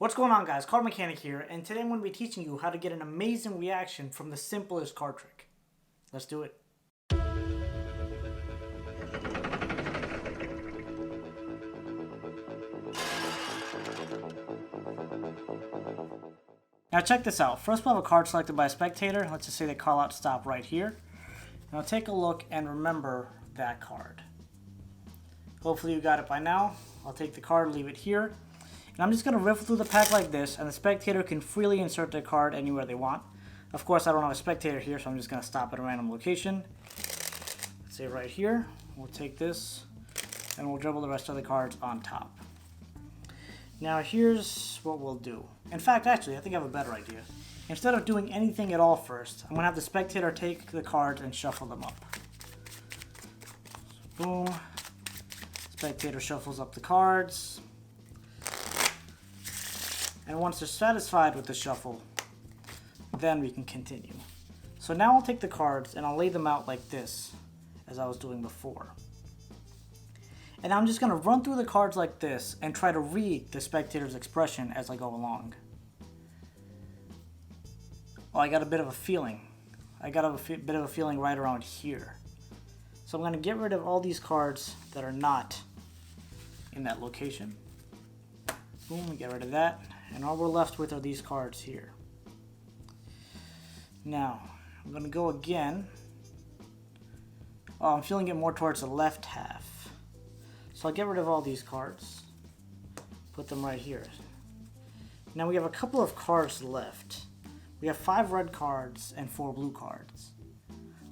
What's going on, guys? CardMechanic here, and today I'm going to be teaching you how to get an amazing reaction from the simplest card trick. Let's do it. Now check this out. First we'll have a card selected by a spectator. Let's just say they call out stop right here. Now take a look and remember that card. Hopefully you got it by now. I'll take the card, leave it here. And I'm just going to riffle through the pack like this, and the spectator can freely insert their card anywhere they want. Of course, I don't have a spectator here, so I'm just going to stop at a random location. Let's say right here. We'll take this, and we'll dribble the rest of the cards on top. Now here's what we'll do. In fact, actually, I think I have a better idea. Instead of doing anything at all first, I'm going to have the spectator take the cards and shuffle them up. So, boom. Spectator shuffles up the cards. And once they're satisfied with the shuffle, then we can continue. So now I'll take the cards and I'll lay them out like this, as I was doing before. And I'm just going to run through the cards like this and try to read the spectator's expression as I go along. Well, I got a bit of a feeling. I got a bit of a feeling right around here. So I'm going to get rid of all these cards that are not in that location. Boom, get rid of that. And all we're left with are these cards here. Now, I'm going to go again. Oh, I'm feeling it more towards the left half. So I'll get rid of all these cards. Put them right here. Now we have a couple of cards left. We have 5 red cards and 4 blue cards.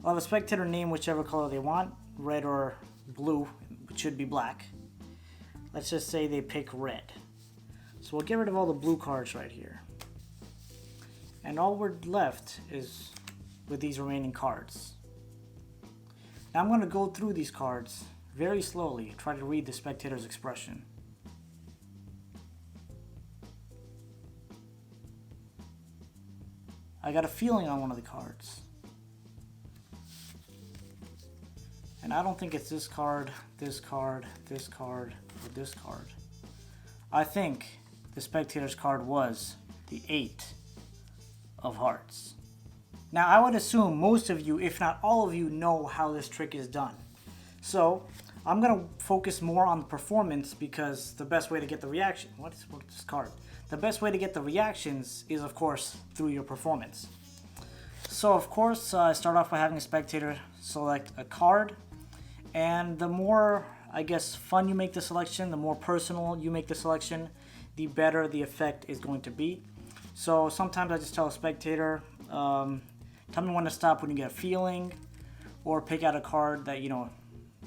I'll have a spectator name whichever color they want. Red or blue, which should be black. Let's just say they pick red. So we'll get rid of all the blue cards right here. And all we're left is with these remaining cards. Now I'm going to go through these cards very slowly, try to read the spectator's expression. I got a feeling on one of the cards. And I don't think it's this card, this card, this card, or this card. I think the spectator's card was the 8 of hearts. Now I would assume most of you, if not all of you, know how this trick is done. So I'm going to focus more on the performance because the best way to get the reaction, what's this card? The best way to get the reactions is of course through your performance. So of course I start off by having a spectator select a card, and the more, I guess, fun you make the selection, the more personal you make the selection, the better the effect is going to be. So sometimes I just tell a spectator, tell me when to stop when you get a feeling, or pick out a card that,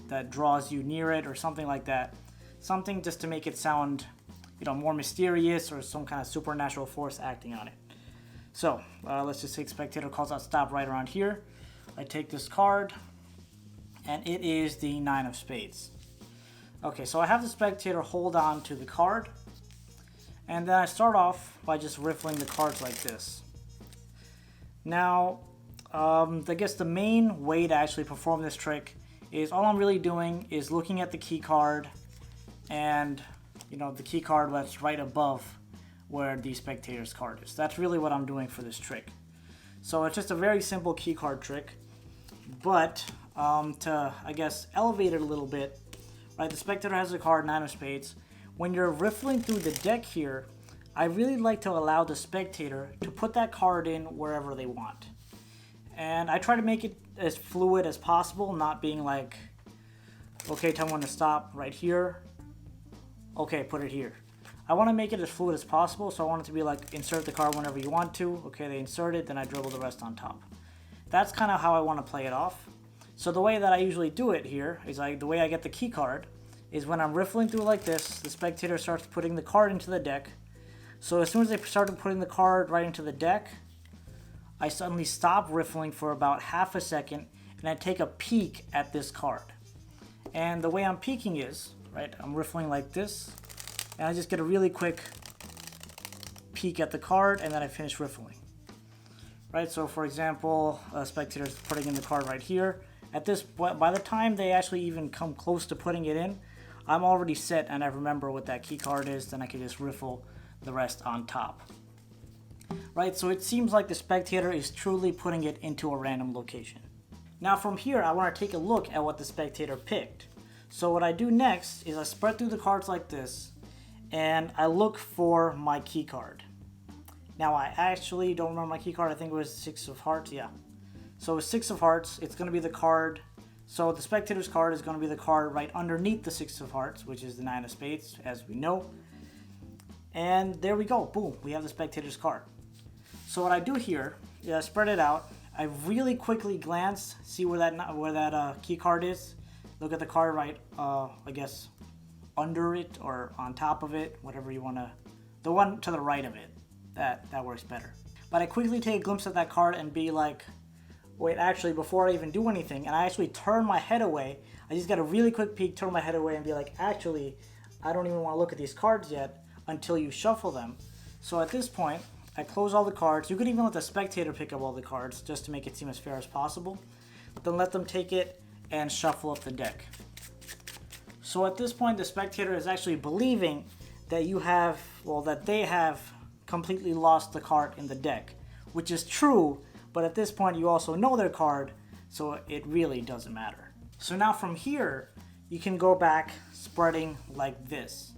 that draws you near it or something like that. Something just to make it sound, more mysterious or some kind of supernatural force acting on it. So let's just say spectator calls out stop right around here. I take this card, and it is the 9 of spades. Okay, so I have the spectator hold on to the card, and then I start off by just riffling the cards like this. Now, I guess the main way to actually perform this trick is all I'm really doing is looking at the key card and, the key card that's right above where the spectator's card is. That's really what I'm doing for this trick. So it's just a very simple key card trick, but to, I guess, elevate it a little bit, right, the spectator has the card 9 of spades. When you're riffling through the deck here, I really like to allow the spectator to put that card in wherever they want. And I try to make it as fluid as possible, not being like, okay, tell me when to stop right here. Okay, put it here. I want to make it as fluid as possible, so I want it to be like, insert the card whenever you want to. Okay, they insert it, then I dribble the rest on top. That's kind of how I want to play it off. So the way that I usually do it here is the way I get the key card is when I'm riffling through like this, the spectator starts putting the card into the deck. So as soon as they started putting the card right into the deck, I suddenly stop riffling for about half a second, and I take a peek at this card. And the way I'm peeking is, right, I'm riffling like this, and I just get a really quick peek at the card, and then I finish riffling. Right, so for example, a spectator is putting in the card right here. By the time they actually even come close to putting it in, I'm already set and I remember what that key card is, then I can just riffle the rest on top. Right, so it seems like the spectator is truly putting it into a random location. Now from here, I want to take a look at what the spectator picked. So what I do next is I spread through the cards like this, and I look for my key card. Now I actually don't remember my key card, I think it was 6 of hearts, yeah. So with 6 of hearts, it's going to be the card, so the spectator's card is going to be the card right underneath the 6 of hearts, which is the 9 of spades, as we know. And there we go, boom, we have the spectator's card. So what I do here is I spread it out, I really quickly glance, see where that key card is. Look at the card right, I guess, under it or on top of it, whatever you want to, the one to the right of it, that works better. But I quickly take a glimpse at that card and be like, wait, actually, before I even do anything, and I actually turn my head away, I just got a really quick peek, turn my head away and be like, actually, I don't even want to look at these cards yet until you shuffle them. So at this point, I close all the cards. You could even let the spectator pick up all the cards just to make it seem as fair as possible. Then let them take it and shuffle up the deck. So at this point, the spectator is actually believing that you have, well, that they have completely lost the card in the deck, which is true, but at this point you also know their card, so it really doesn't matter. So now from here, you can go back spreading like this.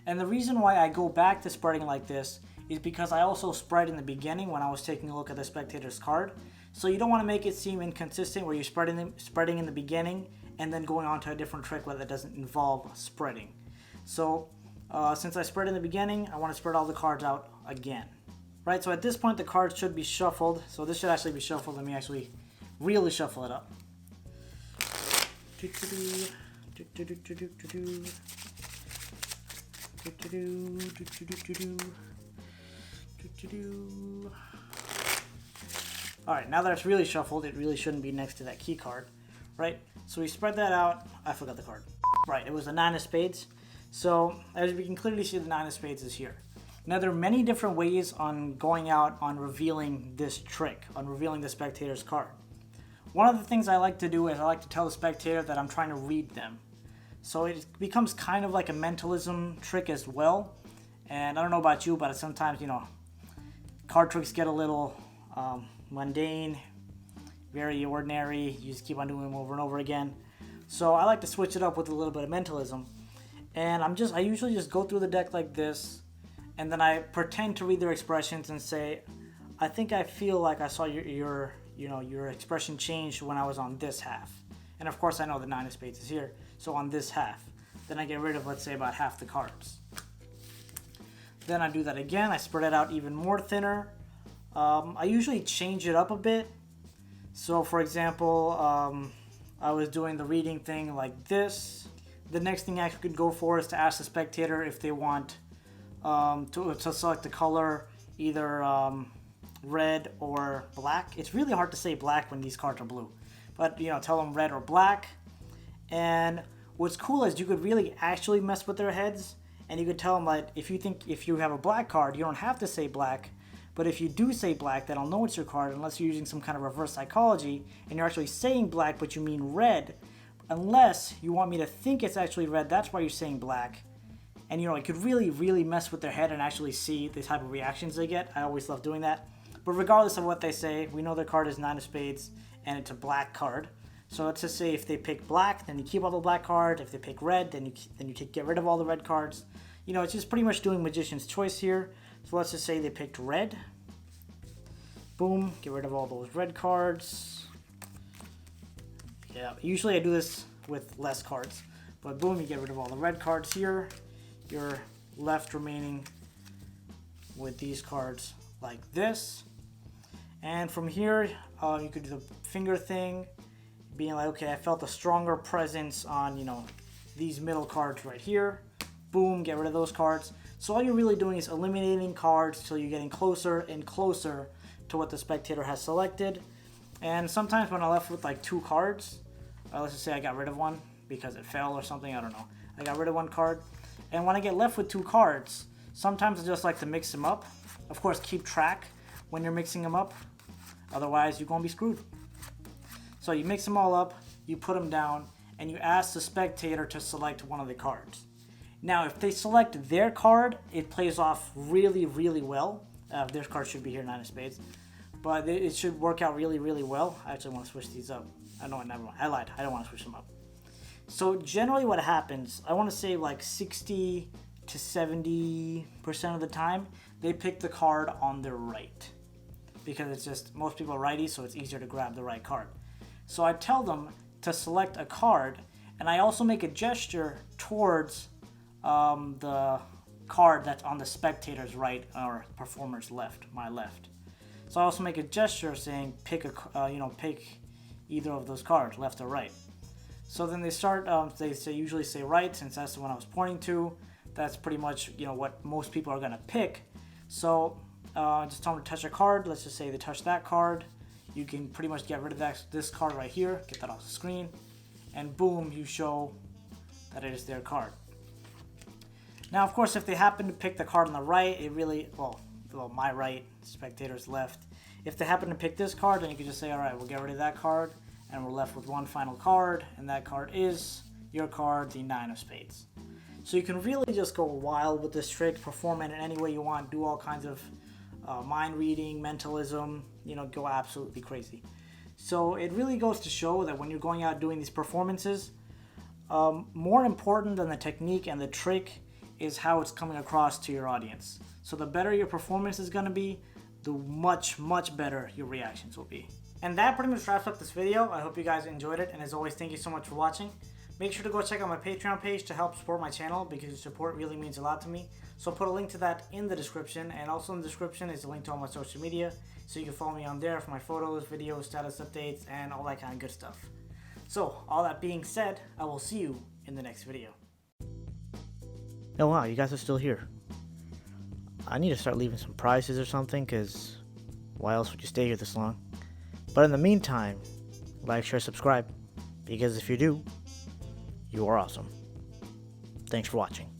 And the reason why I go back to spreading like this is because I also spread in the beginning when I was taking a look at the spectator's card. So you don't want to make it seem inconsistent where you're spreading in the beginning and then going on to a different trick where that doesn't involve spreading. So since I spread in the beginning, I want to spread all the cards out again. Right, so at this point the cards should be shuffled. So this should actually be shuffled. Let me actually really shuffle it up. Alright, now that it's really shuffled, it really shouldn't be next to that key card, right? So we spread that out. I forgot the card. Right, it was the 9 of spades. So as we can clearly see, the 9 of spades is here. Now there are many different ways on going out on revealing this trick, on revealing the spectator's card. One of the things I like to do is I like to tell the spectator that I'm trying to read them. So it becomes kind of like a mentalism trick as well. And I don't know about you, but sometimes, you know, card tricks get a little mundane, very ordinary. You just keep on doing them over and over again. So I like to switch it up with a little bit of mentalism. And I usually just go through the deck like this, and then I pretend to read their expressions and say, I think I feel like I saw your expression change when I was on this half. And of course I know the 9 of spades is here, so on this half. Then I get rid of, let's say, about half the cards. Then I do that again, I spread it out even more thinner. I usually change it up a bit. So for example, I was doing the reading thing like this. The next thing I could go for is to ask the spectator if they want to select the color, either red or black. It's really hard to say black when these cards are blue, but you know, tell them red or black. And what's cool is you could really actually mess with their heads, and you could tell them that if you have a black card, you don't have to say black, but if you do say black, then I'll know it's your card unless you're using some kind of reverse psychology and you're actually saying black but you mean red. Unless you want me to think it's actually red, that's why you're saying black. And you know, it could really, really mess with their head and actually see the type of reactions they get. I always love doing that. But regardless of what they say, we know their card is 9 of spades and it's a black card. So let's just say if they pick black, then you keep all the black cards. If they pick red, then you get rid of all the red cards. You know, it's just pretty much doing magician's choice here. So let's just say they picked red. Boom, get rid of all those red cards. Yeah, usually I do this with less cards. But boom, you get rid of all the red cards here. You're left remaining with these cards like this. And from here, you could do the finger thing, being like, okay, I felt a stronger presence on, you know, these middle cards right here. Boom, get rid of those cards. So all you're really doing is eliminating cards till you're getting closer and closer to what the spectator has selected. And sometimes when I'm left with like 2 cards, let's just say I got rid of one because it fell or something, I don't know. I got rid of 1 card. And when I get left with 2 cards, sometimes I just like to mix them up. Of course, keep track when you're mixing them up. Otherwise, you're going to be screwed. So you mix them all up, you put them down, and you ask the spectator to select one of the cards. Now, if they select their card, it plays off really, really well. Their card should be here, 9 of spades. But it should work out really, really well. I actually want to switch these up. I know, never mind. I lied. I don't want to switch them up. So generally what happens, I want to say like 60 to 70% of the time, they pick the card on their right. Because it's just, most people are righty, so it's easier to grab the right card. So I tell them to select a card, and I also make a gesture towards the card that's on the spectator's right or performer's left, my left. So I also make a gesture saying pick pick either of those cards, left or right. So then they start. They usually say right, since that's the one I was pointing to. That's pretty much what most people are gonna pick. So just tell them to touch a card. Let's just say they touch that card. You can pretty much get rid of this card right here. Get that off the screen, and boom, you show that it is their card. Now, of course, if they happen to pick the card on the right, it really, well, my right, spectator's left. If they happen to pick this card, then you can just say, all right, we'll get rid of that card, and we're left with one final card, and that card is your card, the 9 of spades. So you can really just go wild with this trick, perform it in any way you want, do all kinds of mind reading, mentalism, go absolutely crazy. So it really goes to show that when you're going out doing these performances, more important than the technique and the trick is how it's coming across to your audience. So the better your performance is going to be, the much, much better your reactions will be. And that pretty much wraps up this video. I hope you guys enjoyed it, and as always, thank you so much for watching. Make sure to go check out my Patreon page to help support my channel, because your support really means a lot to me. So I'll put a link to that in the description, and also in the description is a link to all my social media, so you can follow me on there for my photos, videos, status updates, and all that kind of good stuff. So all that being said, I will see you in the next video. Oh wow, you guys are still here. I need to start leaving some prizes or something, because why else would you stay here this long? But in the meantime, like, share, subscribe, because if you do, you are awesome. Thanks for watching.